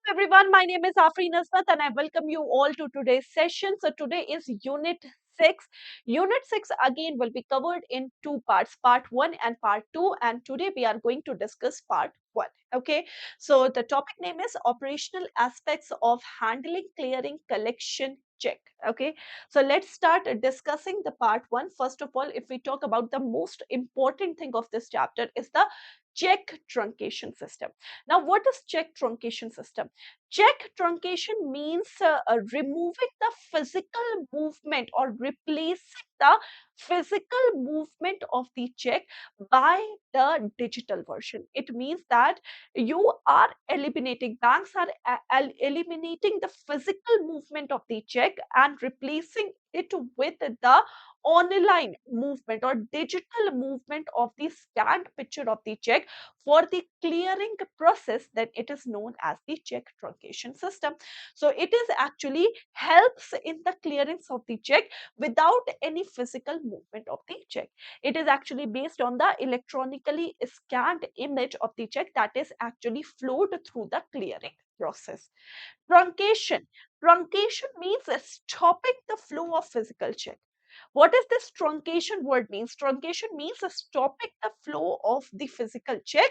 Everyone, my name is Afreen Asmat and I welcome you all to today's session. So today is Unit 6. Unit 6 again will be covered in two parts, part 1 and part 2, and today we are going to discuss part 1. Okay, so the topic name is operational aspects of handling, clearing, collection, check. Okay, so let's start discussing the part 1. First of all, if we talk about the most important thing of this chapter is the check truncation system. Now, what is check truncation system? Check truncation means removing the physical movement or replacing the physical movement of the check by the digital version. It means that you are eliminating, banks are eliminating the physical movement of the check and replacing it with the online movement or digital movement of the scanned picture of the check for the clearing process, then it is known as the check truncation system. So it is actually helps in the clearance of the check without any physical movement of the check. It is actually based on the electronically scanned image of the check that is actually flowed through the clearing process. Truncation. Truncation means stopping the flow of physical check. What is this truncation word means? Truncation means stopping the flow of the physical check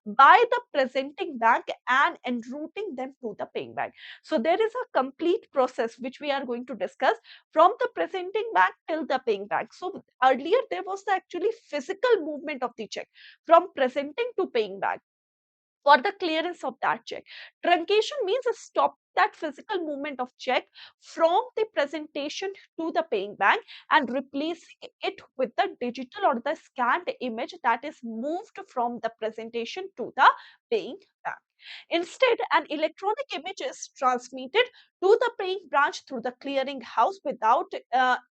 by the presenting bank and enrouting them to the paying bank. So there is a complete process which we are going to discuss from the presenting bank till the paying bank. So earlier there was the actually physical movement of the check from presenting to paying bank for the clearance of that check. Truncation means a stop that physical movement of check from the presentation to the paying bank and replacing it with the digital or the scanned image that is moved from the presentation to the paying bank. Instead, an electronic image is transmitted to the paying branch through the clearing house without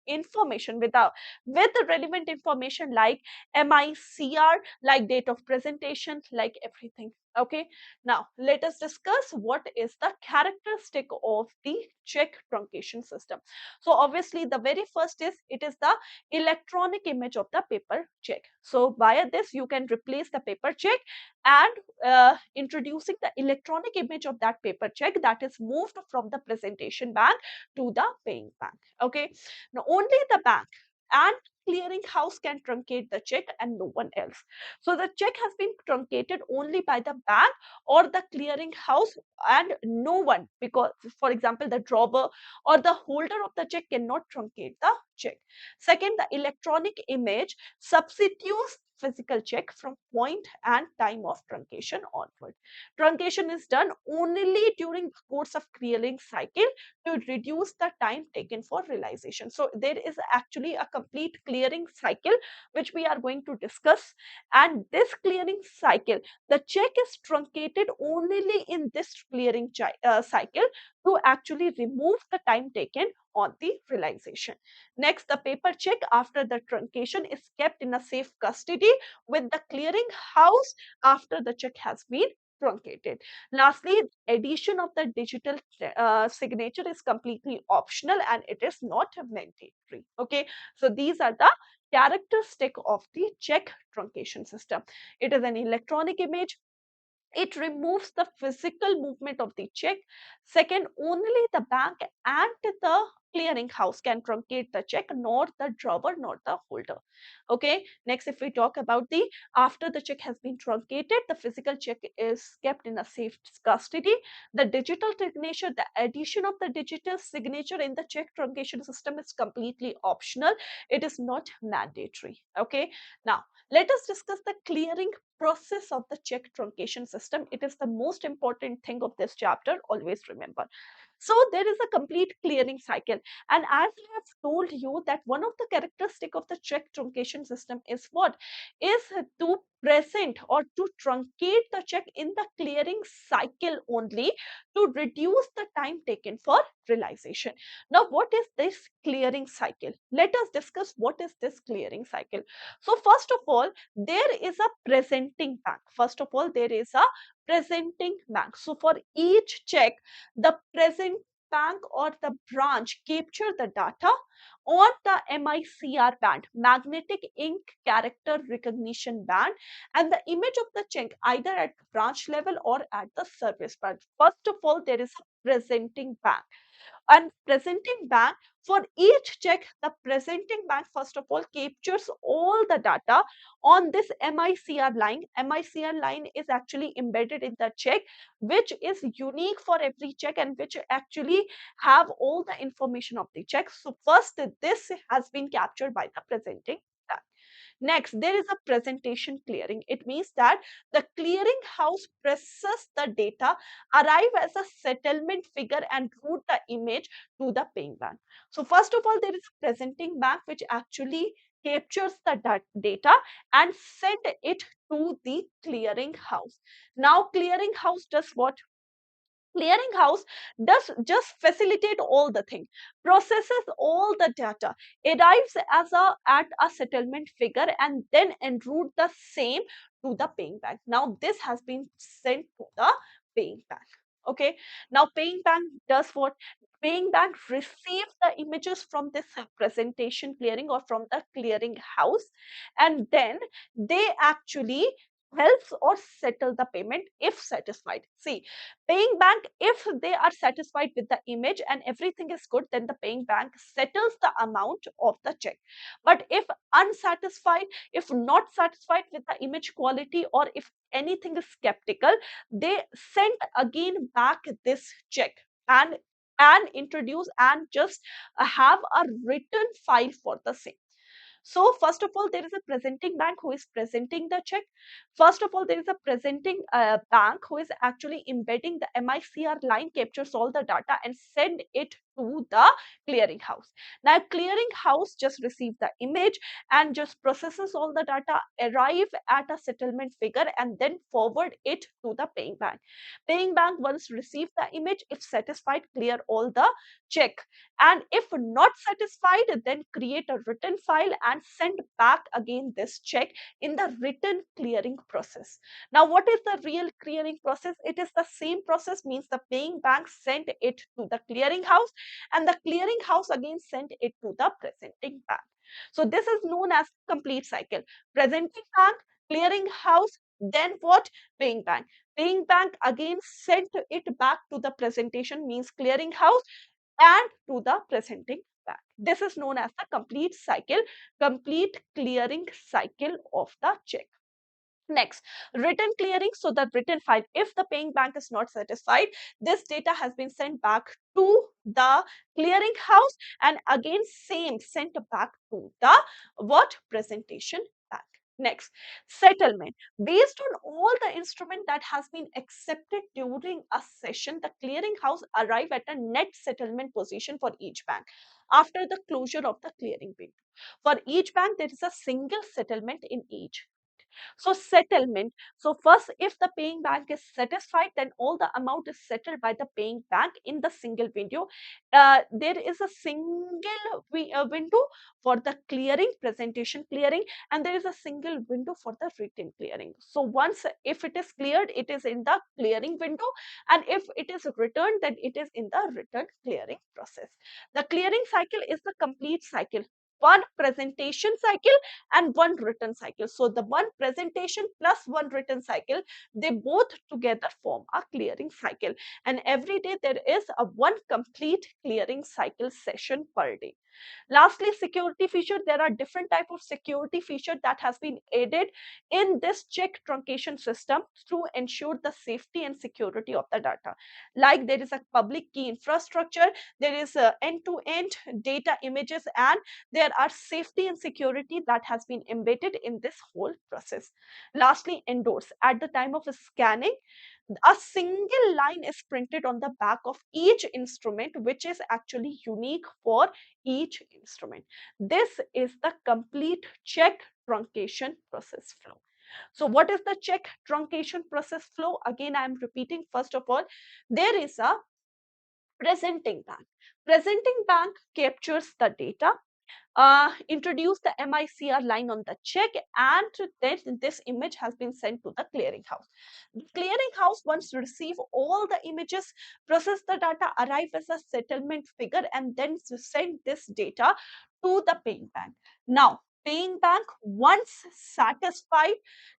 information, with the relevant information like MICR, like date of presentation, like everything. Okay, now let us discuss what is the characteristic of the check truncation system. So obviously the very first is it is the electronic image of the paper check. So via this you can replace the paper check and introducing the electronic image of that paper check that is moved from the presentation bank to the paying bank. Okay, now only the bank and clearing house can truncate the check and no one else. So the check has been truncated only by the bank or the clearing house and no one, because for example the drawer or the holder of the check cannot truncate the check. Second, the electronic image substitutes physical check from point and time of truncation onward. Truncation is done only during the course of clearing cycle to reduce the time taken for realization. So there is actually a complete clearing cycle which we are going to discuss, and this clearing cycle, the check is truncated only in this clearing cycle to actually remove the time taken on the realization. Next, the paper check after the truncation is kept in a safe custody with the clearing house after the check has been truncated. Lastly, addition of the digital signature is completely optional and it is not mandatory. Okay, so these are the characteristic of the check truncation system. It is an electronic image. It removes the physical movement of the check. Second, only the bank and the clearing house can truncate the check, nor the drawer, nor the holder. Okay. Next, if we talk about the after the check has been truncated, the physical check is kept in a safe custody. The digital signature, the addition of the digital signature in the check truncation system is completely optional. It is not mandatory. Okay. Now, let us discuss the clearing process of the check truncation system. It is the most important thing of this chapter, always remember. So there is a complete clearing cycle, and as I have told you that one of the characteristic of the check truncation system is what is to present or to truncate the check in the clearing cycle only to reduce the time taken for realization. Now what is this clearing cycle? Let us discuss what is this clearing cycle. So first of all, there is a presenting bank. First of all, there is a presenting bank. So for each check, the presenting bank or the branch capture the data on the MICR band, magnetic ink character recognition band, and the image of the check either at branch level or at the service branch. First of all, there is a presenting bank. And presenting bank, for each check, the presenting bank first of all captures all the data on this MICR line. MICR line is actually embedded in the check, which is unique for every check and which actually have all the information of the check. So first, this has been captured by the presenting bank. Next, there is a presentation clearing. It means that the clearing house processes the data, arrive as a settlement figure and route the image to the paying bank. So first of all, there is a presenting bank which actually captures the data and send it to the clearing house. Now, clearing house does what? Clearinghouse does just facilitate all the thing, processes all the data, arrives as a at a settlement figure and then enroute the same to the paying bank. Now this has been sent to the paying bank. Okay, now paying bank does what? Paying bank receives the images from this presentation clearing or from the clearing house, and then they actually helps or settle the payment if satisfied. See, paying bank, if they are satisfied with the image and everything is good, then the paying bank settles the amount of the check. But if unsatisfied, if not satisfied with the image quality, or if anything is skeptical, they send again back this check and introduce and just have a written file for the same. So first of all, there is a presenting bank who is presenting the check. First of all, there is a presenting bank who is actually embedding the MICR line, captures all the data and send it to the clearing house. Now, clearing house just receives the image and just processes all the data, arrive at a settlement figure and then forward it to the paying bank. Paying bank once receive the image, if satisfied, clear all the check, and if not satisfied, then create a written file and send back again this check in the written clearing process. Now, what is the real clearing process? It is the same process, means the paying bank sent it to the clearing house and the clearing house again sent it to the presenting bank. So this is known as complete cycle. Presenting bank, clearing house, then what? Paying bank. Paying bank again sent it back to the presentation, means clearing house, and to the presenting bank. This is known as the complete cycle, complete clearing cycle of the check. Next, written clearing. So the written file, if the paying bank is not satisfied, this data has been sent back to the clearing house and again same sent back to the what? Presentation bank. Next, settlement. Based on all the instrument that has been accepted during a session, the clearing house arrive at a net settlement position for each bank after the closure of the clearing window. For each bank, there is a single settlement in each. So settlement. So first, if the paying bank is satisfied, then all the amount is settled by the paying bank in the single window. There is a single window for the clearing, presentation clearing, and there is a single window for the written clearing. So once, if it is cleared, it is in the clearing window, and if it is returned, then it is in the return clearing process. The clearing cycle is the complete cycle. One presentation cycle and one written cycle. So the one presentation plus one written cycle, they both together form a clearing cycle. And every day there is a one complete clearing cycle session per day. Lastly, security feature. There are different type of security feature that has been added in this check truncation system to ensure the safety and security of the data. Like there is a public key infrastructure, there is a end-to-end data images, and there are safety and security that has been embedded in this whole process. Lastly, endorse. At the time of scanning, a single line is printed on the back of each instrument, which is actually unique for each instrument. This is the complete check truncation process flow. So what is the check truncation process flow? Again, I am repeating. First of all, there is a presenting bank. Presenting bank captures the data, introduce the MICR line on the check, and then this image has been sent to the clearinghouse. The clearinghouse, once receive all the images, process the data, arrive as a settlement figure, and then send this data to the paying bank. Now, paying bank, once satisfied,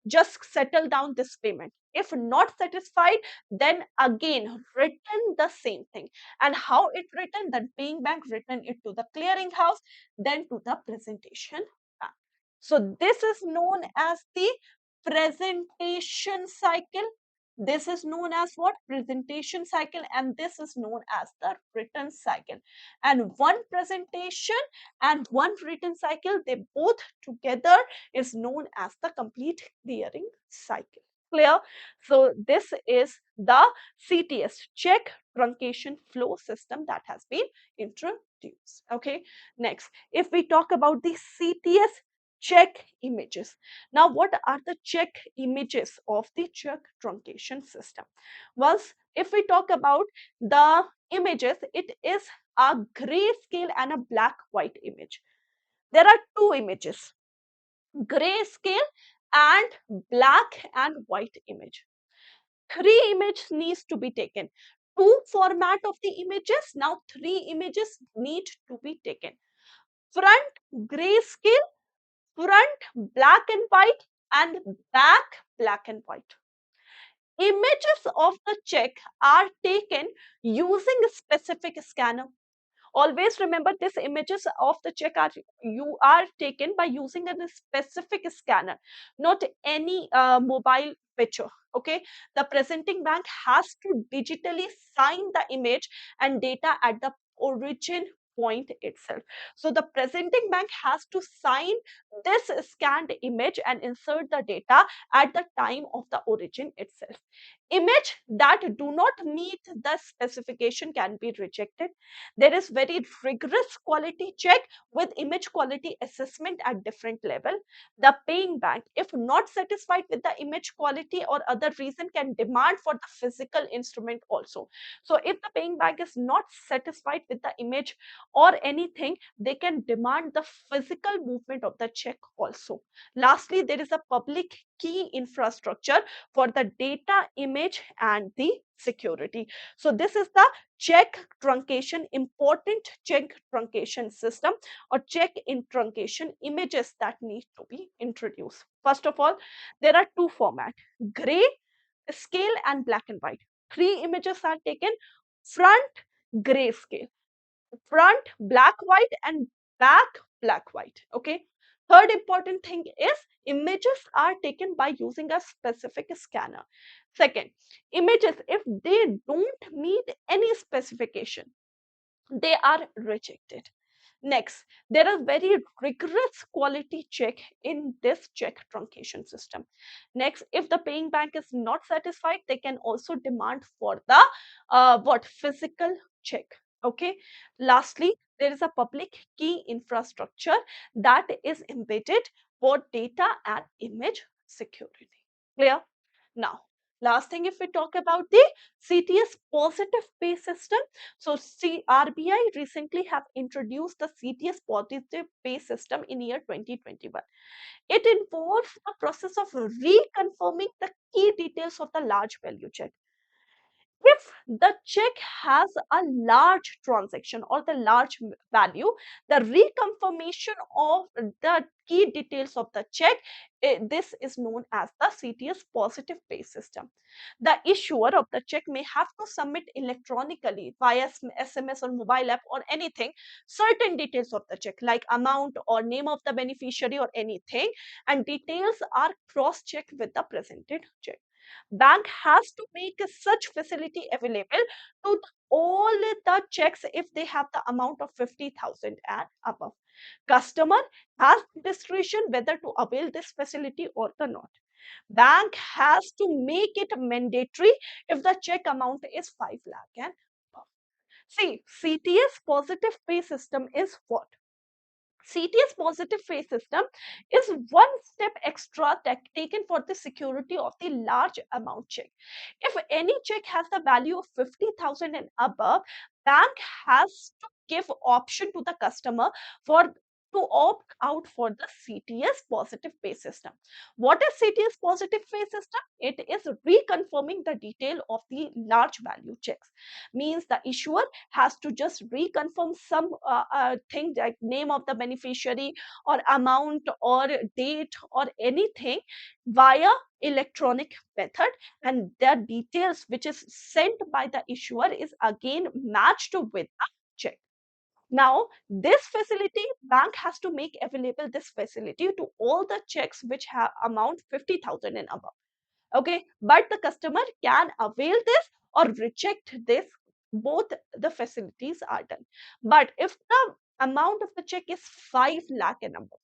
just settle down this payment. If not satisfied, then again return the same thing. And how it written? Then paying bank return it to the clearinghouse, then to the presentation bank. So this is known as the presentation cycle. This is known as what? Presentation cycle, and this is known as the written cycle. And one presentation and one written cycle, they both together is known as the complete clearing cycle. Clear? So this is the CTS, check truncation flow system, that has been introduced. Okay. Next, if we talk about the CTS check images. Now, what are the check images of the check truncation system? Well, if we talk about the images, it is a grayscale and a black white image. There are two images, grayscale and black and white image. Three images needs to be taken. Two format of the images, now three images need to be taken. Front grayscale, front black and white, and back black and white. Images of the check are taken using a specific scanner. Always remember, these images of the check are taken by using a specific scanner, not any mobile picture. Okay, the presenting bank has to digitally sign the image and data at the origin point itself. So the presenting bank has to sign this scanned image and insert the data at the time of the origin itself. Image that do not meet the specification can be rejected. There is very rigorous quality check with image quality assessment at different level. The paying bank, if not satisfied with the image quality or other reason, can demand for the physical instrument also. So if the paying bank is not satisfied with the image or anything, they can demand the physical movement of the check also. Lastly, there is a public key infrastructure for the data, image, and the security. So this is the check truncation, important check truncation system or check in truncation images that need to be introduced. First of all, there are two formats, gray scale and black and white. Three images are taken, front gray scale, front black white, and back black white. Okay. Third important thing is images are taken by using a specific scanner. Second, images, if they don't meet any specification, they are rejected. Next, there are very rigorous quality check in this check truncation system. Next, if the paying bank is not satisfied, they can also demand for the physical check. Okay. Lastly, there is a public key infrastructure that is embedded for data and image security. Clear? Now, last thing, if we talk about the CTS positive pay system. So RBI recently have introduced the CTS positive pay system in year 2021. It involves a process of reconfirming the key details of the large value check. If the check has a large transaction or the large value, the reconfirmation of the key details of the check, this is known as the CTS positive pay system. The issuer of the check may have to submit electronically via SMS or mobile app or anything certain details of the check like amount or name of the beneficiary or anything, and details are cross-checked with the presented check. Bank has to make such facility available to all the checks if they have the amount of 50,000 and above. Customer has discretion whether to avail this facility or the not. Bank has to make it mandatory if the check amount is 5 lakh and above. See, CTS positive pay system is what? CTS positive pay system is one step extra taken for the security of the large amount check. If any check has the value of 50,000 and above, bank has to give option to the customer for to opt out for the CTS positive pay system. What is CTS positive pay system? It is reconfirming the detail of the large value checks. Means the issuer has to just reconfirm some thing like name of the beneficiary or amount or date or anything via electronic method, and the details which is sent by the issuer is again matched with the check. Now, this facility, bank has to make available this facility to all the checks which have amount 50,000 and above. Okay, but the customer can avail this or reject this. Both the facilities are done. But if the amount of the check is 5 lakh and above,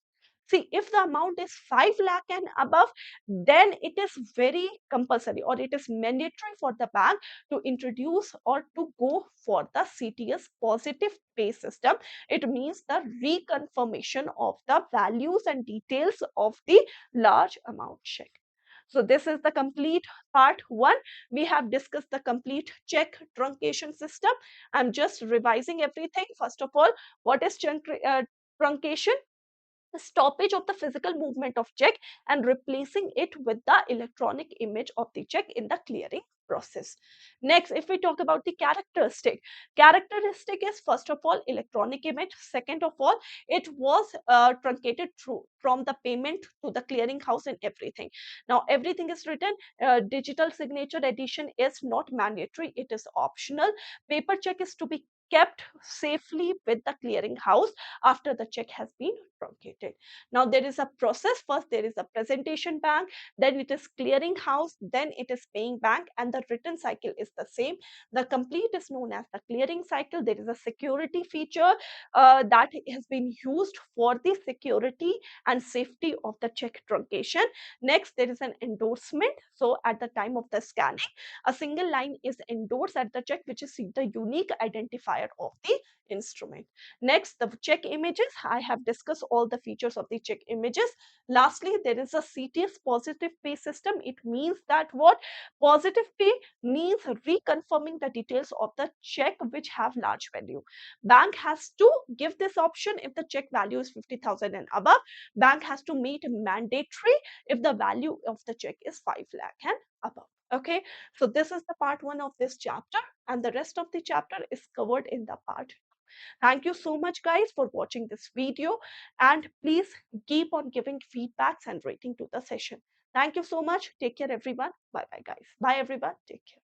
see, if the amount is 5 lakh and above, then it is very compulsory or it is mandatory for the bank to introduce or to go for the CTS positive pay system. It means the reconfirmation of the values and details of the large amount check. So this is the complete part one. We have discussed the complete check truncation system. I'm just revising everything. First of all, what is truncation? The stoppage of the physical movement of check and replacing it with the electronic image of the check in the clearing process. Next, if we talk about the characteristic is first of all electronic image. Second of all, it was truncated through from the payment to the clearing house and everything. Now everything is written. Digital signature edition is not mandatory, it is optional. Paper check is to be kept safely with the clearing house after the check has been truncated. Now there is a process. First there is a presentation bank, then it is clearing house, then it is paying bank, and the return cycle is the same. The complete is known as the clearing cycle. There is a security feature that has been used for the security and safety of the check truncation. Next, there is an endorsement. So at the time of the scanning, a single line is endorsed at the check, which is the unique identifier of the instrument. Next, the check images. I have discussed all the features of the check images. Lastly, there is a CTS positive pay system. It means that what? Positive pay means reconfirming the details of the check which have large value. Bank has to give this option if the check value is 50,000 and above. Bank has to meet mandatory if the value of the check is 5 lakh and above. Okay, so this is the part one of this chapter, and the rest of the chapter is covered in the part. Thank you so much, guys, for watching this video, and please keep on giving feedbacks and rating to the session. Thank you so much. Take care, everyone. Bye bye, guys. Bye, everyone. Take care.